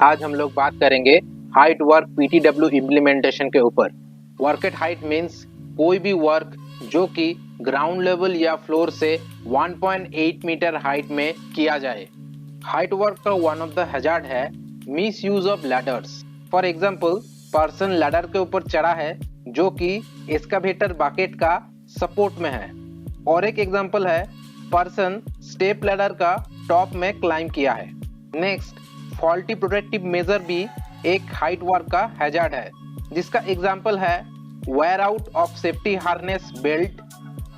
आज हम लोग बात करेंगे हाइट वर्क पीटीडब्ल्यू इम्प्लीमेंटेशन के ऊपर। वर्क एट हाइट मीन्स कोई भी वर्क जो कि ग्राउंड लेवल या फ्लोर से 1.8 मीटर हाइट में किया जाए। हाइट वर्क का वन ऑफ द हैजार्ड है miss use of ladders. For example, person ladder के ऊपर चढ़ा है जो कि एक्सकावेटर बकेट का सपोर्ट में है, और एक एग्जाम्पल है पर्सन स्टेप लैडर का टॉप में क्लाइंब किया है। नेक्स्ट, फॉल्टी प्रोटेक्टिव मेजर भी एक हाइट वर्क का हैजार्ड है, जिसका एग्जाम्पल है wear out of safety harness belt,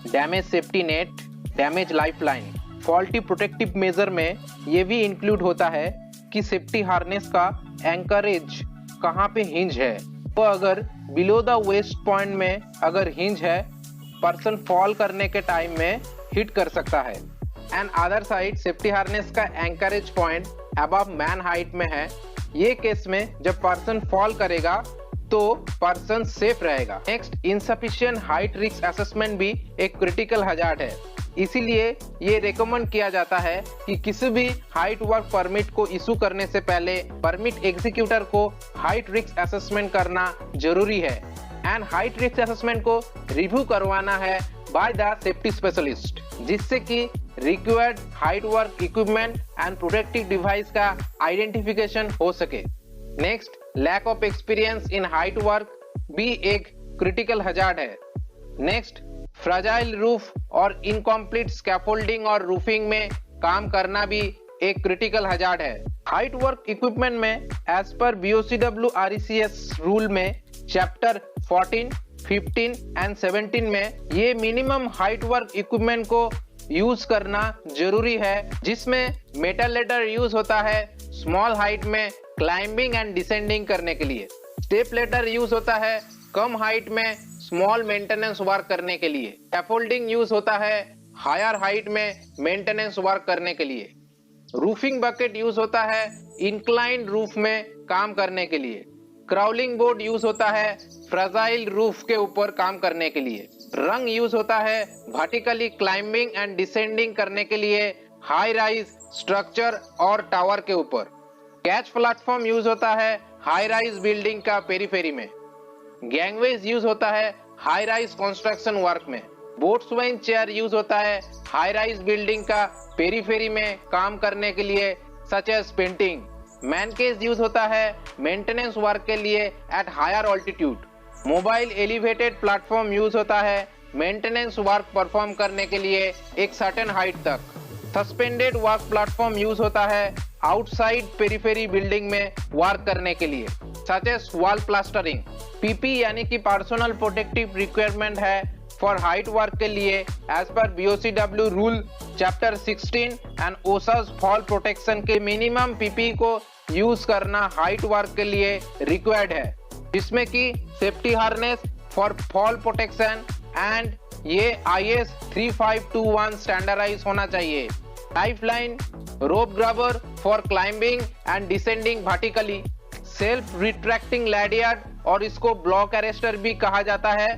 damage safety net, damage life line. Faulty protective measure में ये भी इंक्लूड होता है कि सेफ्टी हार्नेस का एंकरेज कहाँ पे हिंज है, तो अगर बिलो द वेस्ट पॉइंट में अगर हिंज है, पर्सन फॉल करने के टाइम में हिट कर सकता है। And other side safety harness का anchorage point above man height में है। ये केस में जब पर्सन फॉल करेगा तो पर्सन सेफ रहेगा। Next, insufficient height risk assessment भी एक क्रिटिकल हैजार्ड है, इसीलिए ये रेकमेंड किया जाता है कि किसी भी हाइट वर्क परमिट को इशू करने से पहले परमिट एग्जीक्यूटर को हाइट रिस्क असेसमेंट करना जरूरी है। एंड हाइट रिस्क असेसमेंट को रिव्यू करवाना है बाय द सेफ्टी स्पेशलिस्ट, जिससे कि required height work equipment and protective device का आइडेंटिफिकेशन हो सके। Next, lack of experience in height work भी एक क्रिटिकल हैजार्ड है। नेक्स्ट, फ्रजाइल रूफ और इनकम्प्लीट स्कैफोल्डिंग और रूफिंग में काम करना भी एक क्रिटिकल हैजार्ड है। हाइट वर्क इक्विपमेंट में एज पर BOCW RECS रूल में चैप्टर 14, 15 एंड 17 में ये मिनिमम हाइट वर्क इक्विपमेंट को यूज करना जरूरी है, जिसमें मेटल लेडर यूज होता है स्मॉल हाइट में क्लाइंबिंग एंड डिसेंडिंग करने के लिए। स्टेप लेडर यूज होता है कम हाइट में स्मॉल मेंटेनेंस वर्क करने के लिए। स्कैफोल्डिंग यूज होता है हायर हाइट में मेंटेनेंस वर्क करने के लिए। रूफिंग बकेट यूज होता है इंक्लाइंड रूफ में काम करने के लिए। क्राउलिंग बोर्ड यूज होता है फ्रजाइल रूफ के ऊपर काम करने के लिए। रंग यूज होता है वर्टिकली क्लाइंबिंग एंड डिसेंडिंग करने के लिए हाई राइज स्ट्रक्चर और टावर के ऊपर। कैच प्लेटफॉर्म यूज होता है हाई राइज बिल्डिंग का पेरीफेरी में। गैंगवेज यूज होता है हाई राइज कंस्ट्रक्शन वर्क में। बोट्सवाइन चेयर यूज होता है हाई राइज बिल्डिंग का पेरीफेरी में काम करने के लिए, such as painting. Man cage use होता है मेंटेनेंस वर्क के लिए at higher altitude. Mobile elevated platform use होता है मेंटेनेंस वर्क परफॉर्म करने के लिए एक सर्टेन हाइट तक। सस्पेंडेड वर्क प्लेटफॉर्म यूज होता है आउटसाइड पेरीफेरी बिल्डिंग में वर्क करने के लिए, such as wall plastering. PP यानी कि पर्सनल प्रोटेक्टिव रिक्वायरमेंट है फॉर हाइट वर्क के लिए एज पर BOCW rule chapter 16 and OSHA's fall protection के मिनिमम PP को यूज करना हाइट वर्क के लिए रिक्वायर्ड है, जिसमें कि safety harness for fall protection and ये IS 3521 स्टैंडर्डाइज होना चाहिए। Lifeline, rope grabber for climbing and descending vertically, self retracting lanyard और इसको ब्लॉक अरेस्टर भी कहा जाता है।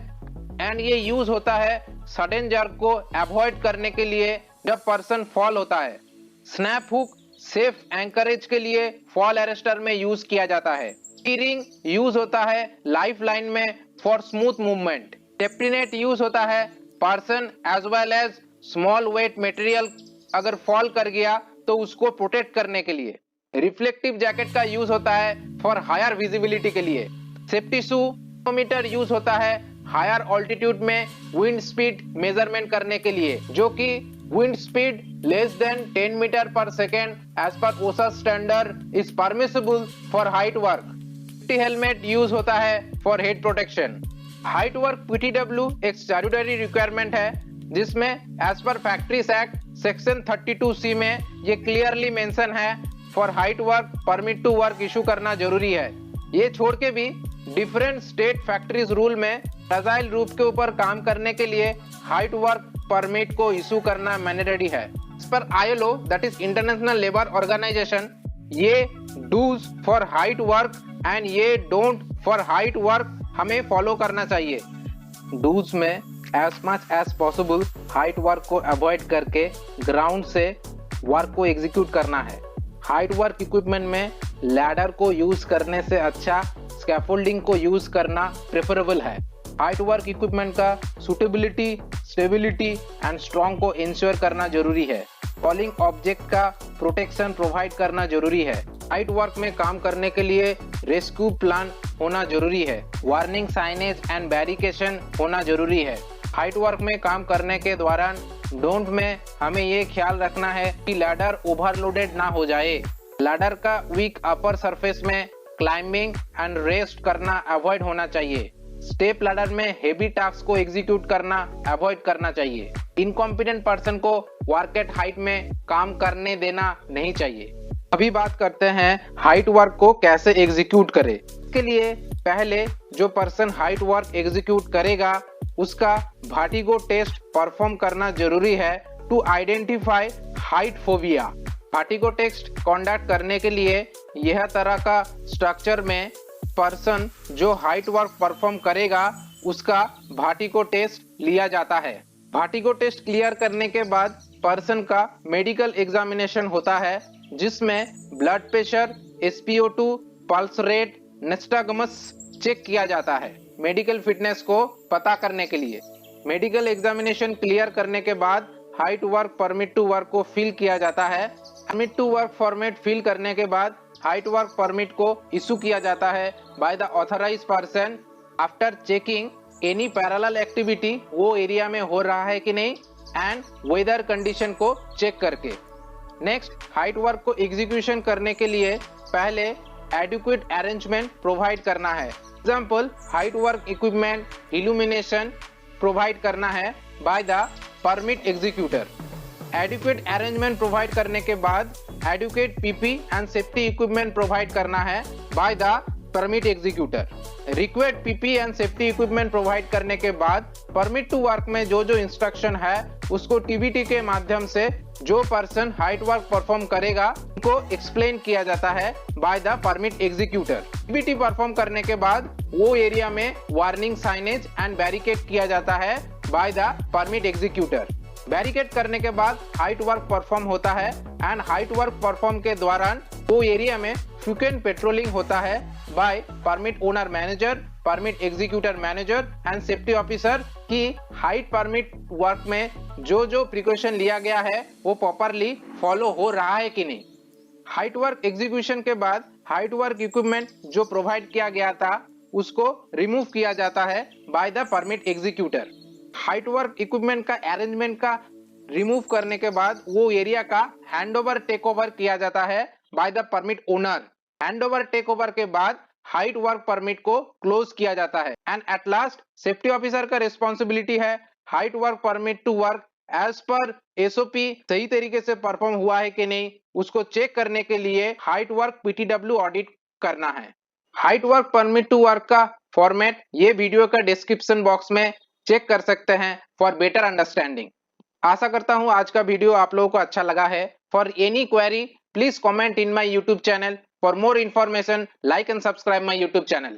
एंड ये यूज होता है सडन जर्क को अवॉइड करने के लिए जब पर्सन फॉल होता है। स्नैप हुक सेफ एंकरेज के लिए फॉल अरेस्टर में यूज किया जाता है। कीरिंग यूज होता है लाइफ लाइन में for smooth movement. Safety net use होता है person as well as small weight material अगर फॉल कर गया तो उसको प्रोटेक्ट करने के लिए। रिफ्लेक्टिव जैकेट का यूज होता है फॉर हायर विजिबिलिटी के लिए। सेफ्टी शू मीटर यूज होता है हायर ऑल्टीट्यूड में विंड स्पीड मेजरमेंट करने के लिए, जो कि wind speed less than 10 metre per second as पर OSHA standard is permissible for height work. Safety helmet use होता है for head protection. Height work PTW एक स्टैट्यूटरी रिक्वायरमेंट है, जिसमें as per factories act section 32C में ये clearly mention है for height work permit to work issue करना जरूरी है। ये छोड़ के भी डिफरेंट स्टेट फैक्ट्रीज रूल में फ्रजाइल रूफ के ऊपर काम करने के लिए हाइट वर्क परमिट को इशू करना मैंडेटरी है। इस पर ILO that is international labour organisation ये do's for height work and ये डोंट फॉर हाइट वर्क हमें फॉलो करना चाहिए। डूज में as much as possible height work को अवॉइड करके ग्राउंड से वर्क को एग्जीक्यूट करना है। हाइट वर्क इक्विपमेंट में लैडर को यूज करने से अच्छा स्कैफोल्डिंग को यूज करना प्रेफरेबल है। हाइट वर्क इक्विपमेंट का सुटेबिलिटी, स्टेबिलिटी एंड स्ट्रॉन्ग को इंश्योर करना जरूरी है। फॉलिंग ऑब्जेक्ट का प्रोटेक्शन प्रोवाइड करना जरूरी है। हाइट वर्क में काम करने के लिए रेस्क्यू प्लान होना जरूरी है। वार्निंग साइनेज एंड बैरिकेशन होना जरूरी है। हाइट वर्क में काम करने के दौरान डोंट में हमें ये ख्याल रखना है कि लैडर ओवरलोडेड ना हो जाए। लैडर का वीक अपर सरफेस में क्लाइंबिंग एंड रेस्ट करना अवॉइड होना चाहिए। स्टेप लैडर में हेवी टास्क को एग्जीक्यूट करना अवॉइड करना चाहिए। इनकॉम्पिटेंट पर्सन को वर्क एट हाइट में काम करने देना नहीं चाहिए। अभी बात करते हैं हाइट वर्क को कैसे एग्जीक्यूट करें। इसके लिए पहले जो पर्सन हाइट वर्क एग्जीक्यूट करेगा उसका वर्टिगो टेस्ट परफॉर्म करना जरूरी है to identify height phobia. Vertigo test conduct करने के लिए यह तरह का स्ट्रक्चर में पर्सन जो हाइट वर्क परफॉर्म करेगा उसका वर्टिगो टेस्ट लिया जाता है। वर्टिगो टेस्ट क्लियर करने के बाद पर्सन का मेडिकल एग्जामिनेशन होता है जिसमें blood pressure, SpO2, pulse rate, nystagmus check किया जाता है मेडिकल फिटनेस को पता करने के लिए। मेडिकल एग्जामिनेशन क्लियर करने के बाद height work permit to work को फिल किया जाता है। Permit to work format fill करने के बाद हाइट वर्क परमिट को इशू किया जाता है by the authorised person after checking any parallel activity वो एरिया में हो रहा है कि नहीं एंड वेदर कंडीशन को चेक करके। नेक्स्ट, हाइट वर्क को एग्जीक्यूशन करने के लिए पहले एडिक्वेट अरेंजमेंट प्रोवाइड करना है। Example, height work equipment illumination provide करना है by the permit executor. Adequate arrangement provide करने के बाद adequate PP and safety equipment provide करना है by the permit executor. Required PP and safety equipment provide करने के बाद परमिट टू वर्क में जो जो इंस्ट्रक्शन है उसको टीबीटी के माध्यम से जो पर्सन हाइट वर्क परफॉर्म करेगा उनको एक्सप्लेन किया जाता है by the permit executor. TBT perform करने के बाद वो एरिया में वार्निंग साइनेज एंड बैरिकेड किया जाता है by the permit executor. Barricade करने के बाद हाइट वर्क परफॉर्म होता है एंड हाइट वर्क परफॉर्म के दौरान वो एरिया में फ्रीक्वेंट पेट्रोलिंग होता है by permit owner manager, permit executor manager and safety officer की हाइट परमिट वर्क में जो जो प्रिकॉशन लिया गया है वो प्रॉपरली फॉलो हो रहा है कि नहीं। हाइट वर्क एग्जीक्यूशन के बाद हाइट वर्क इक्विपमेंट जो प्रोवाइड किया गया था उसको रिमूव किया जाता है by the permit executor. Height work equipment का अरेंजमेंट का रिमूव करने के बाद वो एरिया का हैंडओवर टेक ओवर किया जाता है by the permit owner. Handover take over के बाद हाइट वर्क परमिट को क्लोज किया जाता है and at last safety officer का रिस्पॉन्सिबिलिटी है height work permit to work as पर एसओपी सही तरीके से परफॉर्म हुआ है कि नहीं उसको चेक करने के लिए हाइट वर्क पीटीडब्ल्यू ऑडिट करना है। Height work permit to work का फॉर्मेट ये वीडियो का डिस्क्रिप्शन बॉक्स में चेक कर सकते हैं फॉर बेटर अंडरस्टैंडिंग। आशा करता हूं आज का वीडियो आप लोगों को अच्छा लगा है। For any query please comment in my YouTube channel. For more information, like and subscribe my YouTube channel.